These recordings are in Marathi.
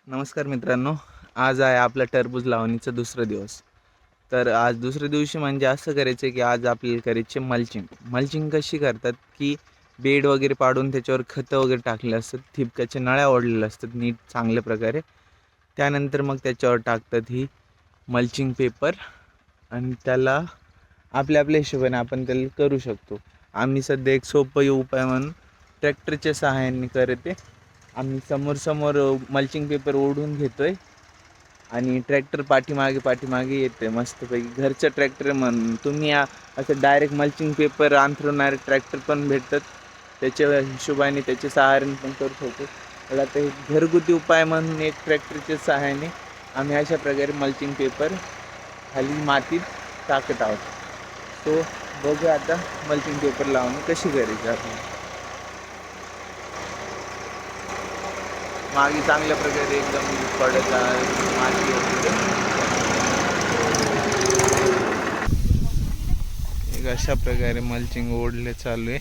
नमस्कार मित्रांनो, आज आहे आपला टरबूज लावणीचा दुसरा दिवस. तर आज दुसऱ्या दिवशी म्हणजे असं करायचं की आज आपल्याला करायचे मल्चिंग कशी करतात की बेड वगैरे पाडून त्याच्यावर खतं वगैरे टाकले असतात, ठिबकाच्या नळ्या ओढलेल्या असतात नीट चांगल्या प्रकारे. त्यानंतर मग त्याच्यावर टाकतात ही मल्चिंग पेपर आणि त्याला आपल्या हिशोबाने आपण त्याला करू शकतो. आम्ही सध्या एक सोपं उपाय म्हणून ट्रॅक्टरच्या सहाय्याने करते. आम्ही समोर मल्चिंग पेपर ओढून घेतोय आणि ट्रॅक्टर पाठीमागे येते मस्तपैकी. घरचं ट्रॅक्टर म्हणून तुम्ही असं डायरेक्ट मल्चिंग पेपर अंथरणारे ट्रॅक्टर पण भेटतात, त्याच्या हिशोबाने त्याच्या सहाय्याने पण करू शकतो. तर आता हे घरगुती उपाय म्हणून एक ट्रॅक्टरच्या सहाय्याने आम्ही अशा प्रकारे मल्चिंग पेपर खाली मातीत टाकत आहोत. तो बघूया आता मल्चिंग पेपर लावून कशी करायची आपण. मागे चांगल्या प्रकारे एकदम पडत माती वगैरे एक अशा प्रकारे मल्चिंग ओढले चालू आहे.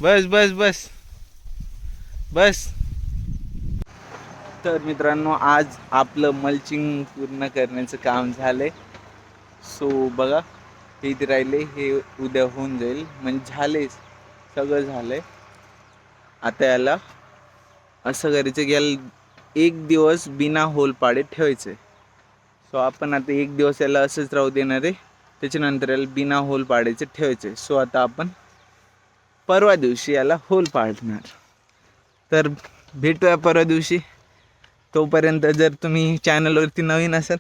बस बस बस बस. तर मित्रांनो, आज आपलं मल्चिंग पूर्ण करण्याचं काम झालंय. सो बघा, हे इथे राहिले, हे उद्या होऊन जाईल. म्हणजे झाले, सगळं झालंय. आता याला असं करायचं की याला एक दिवस बिना होल पाडे ठेवायचं. सो आपण आता एक दिवस याला असंच राहू देणार आहे. त्याच्यानंतर याला बिना होल पाडायचं ठेवायचं. सो आता आपण परवा दिवशी याला होल पाडणार. तर भेटूया परवा दिवशी. तोपर्यंत जर तुम्ही चॅनलवरती नवीन असाल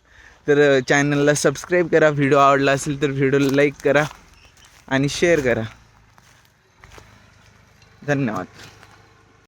तर चॅनलला सबस्क्राईब करा. व्हिडिओ आवडला असेल तर व्हिडिओला लाईक करा आणि शेअर करा. धन्यवाद.